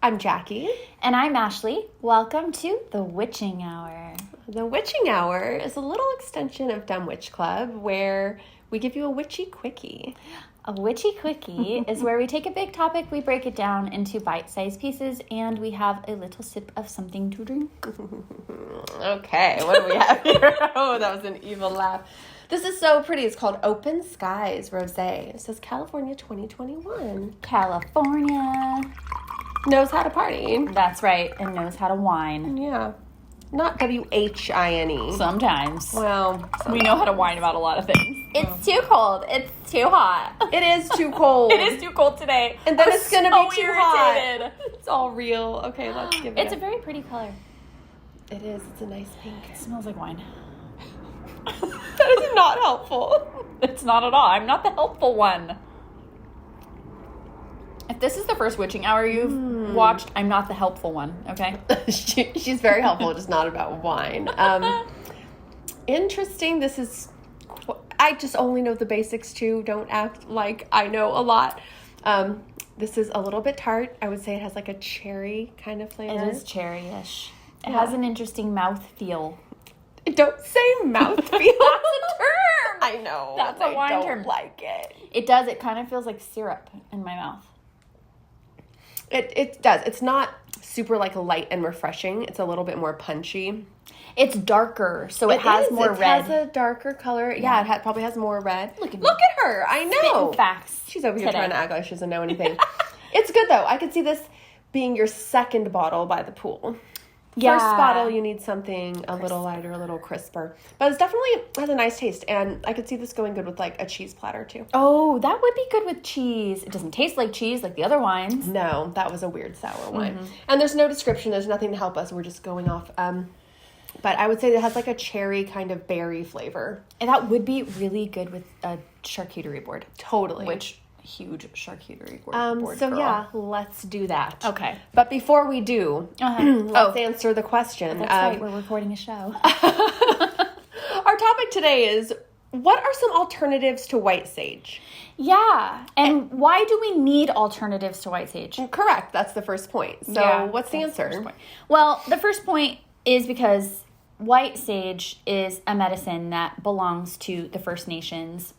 I'm Jackie. And I'm Ashley. Welcome to the Witching Hour. The Witching Hour is a little extension of Dumb Witch Club where we give you a witchy quickie. A witchy quickie is where we take a big topic, we break it down into bite-sized pieces, and we have a little sip of something to drink. Okay, what do we have here? Oh, that was an evil laugh. This is so pretty. It's called Open Skies Rosé. It says California 2021. California. Knows how to party. That's right, and knows how to whine. Yeah. Not W-H-I-N-E. Sometimes. Well, we know how to whine about a lot of things. It's too cold. It's too hot. It is too cold. It is too cold today. And then it's going to be too irritated. hot. It's all real. Okay, let's give it It's a very pretty color. It is. It's a nice pink. It smells like wine. That is not helpful. It's not at all. I'm not the helpful one. If this is the first witching hour you've watched, I'm not the helpful one, okay? She's very helpful, just not about wine. Interesting. This is... I just only know the basics, too. Don't act like I know a lot. This is a little bit tart. I would say it has like a cherry kind of flavor. It is cherry-ish. It has an interesting mouth feel. Don't say mouth feel. That's a term! I know. That's a wine term. I don't like it. It does. It kind of feels like syrup in my mouth. It does. It's not super like light and refreshing. It's a little bit more punchy. It's darker, so it has more red. It has a darker color. Yeah, it probably has more red. Look at her. I know. Spitting facts. She's over here trying to act like she doesn't know anything. It's good, though. I could see this being your second bottle by the pool. Yeah. First bottle, you need something a little lighter, a little crisper. But it's definitely has a nice taste, and I could see this going good with, like, a cheese platter, too. Oh, that would be good with cheese. It doesn't taste like cheese like the other wines. No, that was a weird sour wine. Mm-hmm. And there's no description. There's nothing to help us. We're just going off. But I would say it has, like, a cherry kind of berry flavor. And that would be really good with a charcuterie board. Totally. Which... huge charcuterie board. So girl. Yeah, let's do that. Okay. But before we do, let's answer the question. That's right, we're recording a show. Our topic today is, what are some alternatives to white sage? Yeah, and why do we need alternatives to white sage? Correct, that's the first point. So what's the answer? Well, the first point is because white sage is a medicine that belongs to the First Nations,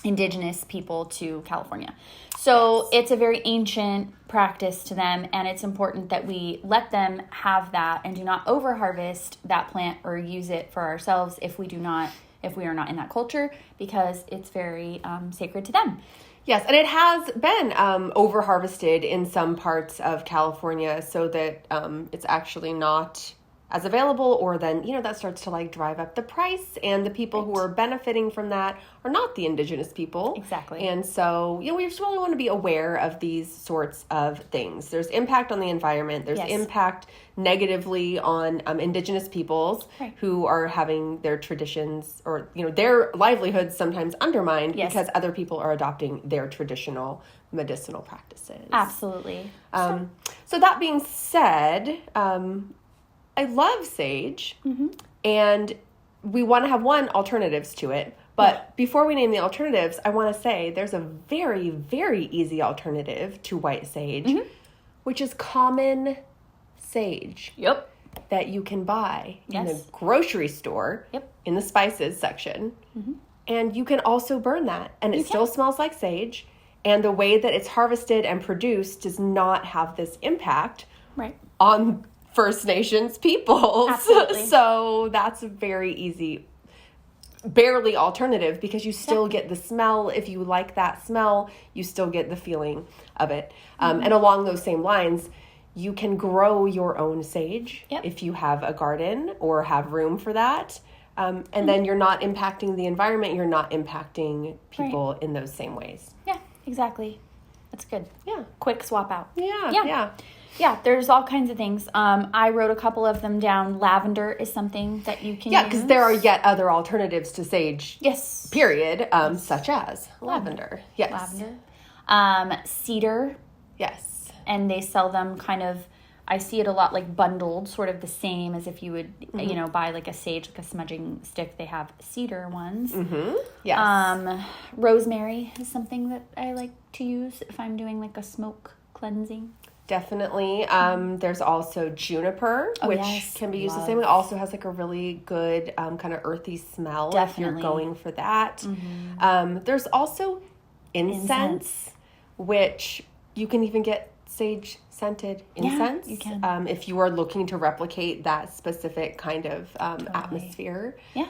indigenous people to California. So it's a very ancient practice to them, and it's important that we let them have that and do not over-harvest that plant or use it for ourselves if we are not in that culture, because it's very sacred to them. Yes, and it has been over-harvested in some parts of California so that it's actually not as available, or then, that starts to like drive up the price, and the people who are benefiting from that are not the indigenous people. Exactly. And so, we just really want to be aware of these sorts of things. There's impact on the environment. There's impact negatively on indigenous peoples who are having their traditions or, their livelihoods sometimes undermined because other people are adopting their traditional medicinal practices. Absolutely. So that being said, I love sage, and we want to have alternatives to it. But before we name the alternatives, I want to say there's a very, very easy alternative to white sage, which is common sage. Yep. That you can buy in the grocery store in the spices section. And you can also burn that, and it still smells like sage. And the way that it's harvested and produced does not have this impact on First Nations peoples. Absolutely. So that's a very easy, barely alternative, because you still get the smell. If you like that smell, you still get the feeling of it. And along those same lines, you can grow your own sage if you have a garden or have room for that. And then you're not impacting the environment. You're not impacting people in those same ways. Yeah, exactly. That's good. Yeah. Quick swap out. Yeah, there's all kinds of things. I wrote a couple of them down. Lavender is something that you can use. Yeah, because there are yet other alternatives to sage. Yes. Period. Such as lavender. Yes. Lavender. Cedar. Yes. And they sell them kind of, I see it a lot like bundled, sort of the same as if you would, buy like a sage, like a smudging stick. They have cedar ones. Yes. Rosemary is something that I like to use if I'm doing like a smoke cleansing. Definitely. There's also juniper, which yes. can be used the Love. same way. Also has like a really good kind of earthy smell if Definitely. you're going for that. There's also incense, which you can even get sage scented incense. you can. If you are looking to replicate that specific kind of atmosphere. Yeah.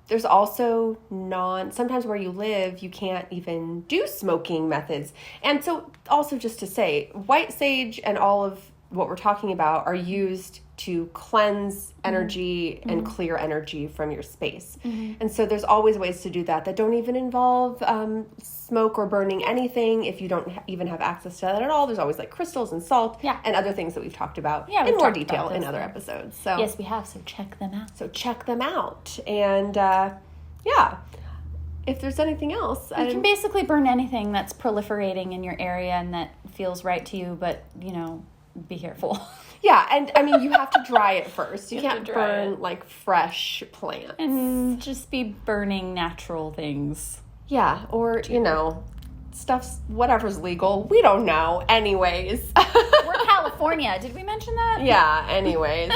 There's also sometimes where you live, you can't even do smoking methods. And so also just to say, white sage and all of what we're talking about are used to cleanse energy and clear energy from your space. And so there's always ways to do that don't even involve smoke or burning anything. If you don't even have access to that at all, there's always like crystals and salt and other things that we've talked about in more detail in other episodes. So yes, we have. So check them out. And if there's anything else, You can basically burn anything that's proliferating in your area and that feels right to you, but, be careful. Yeah, and I mean, you have to dry it first. You have can't to dry burn like fresh plants. And just be burning natural things. Yeah, or, stuff's whatever's legal. We don't know. Anyways. We're California. Did we mention that? Yeah, anyways.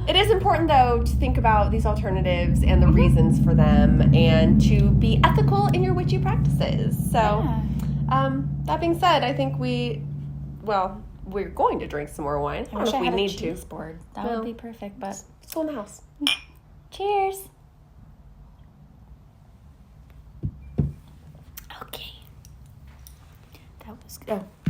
It is important, though, to think about these alternatives and the reasons for them and to be ethical in your witchy practices. So, that being said, I think we're going to drink some more wine. I don't know if we need to. Board. That would be perfect, but It's still in the house. Cheers. Okay. That was good. Oh.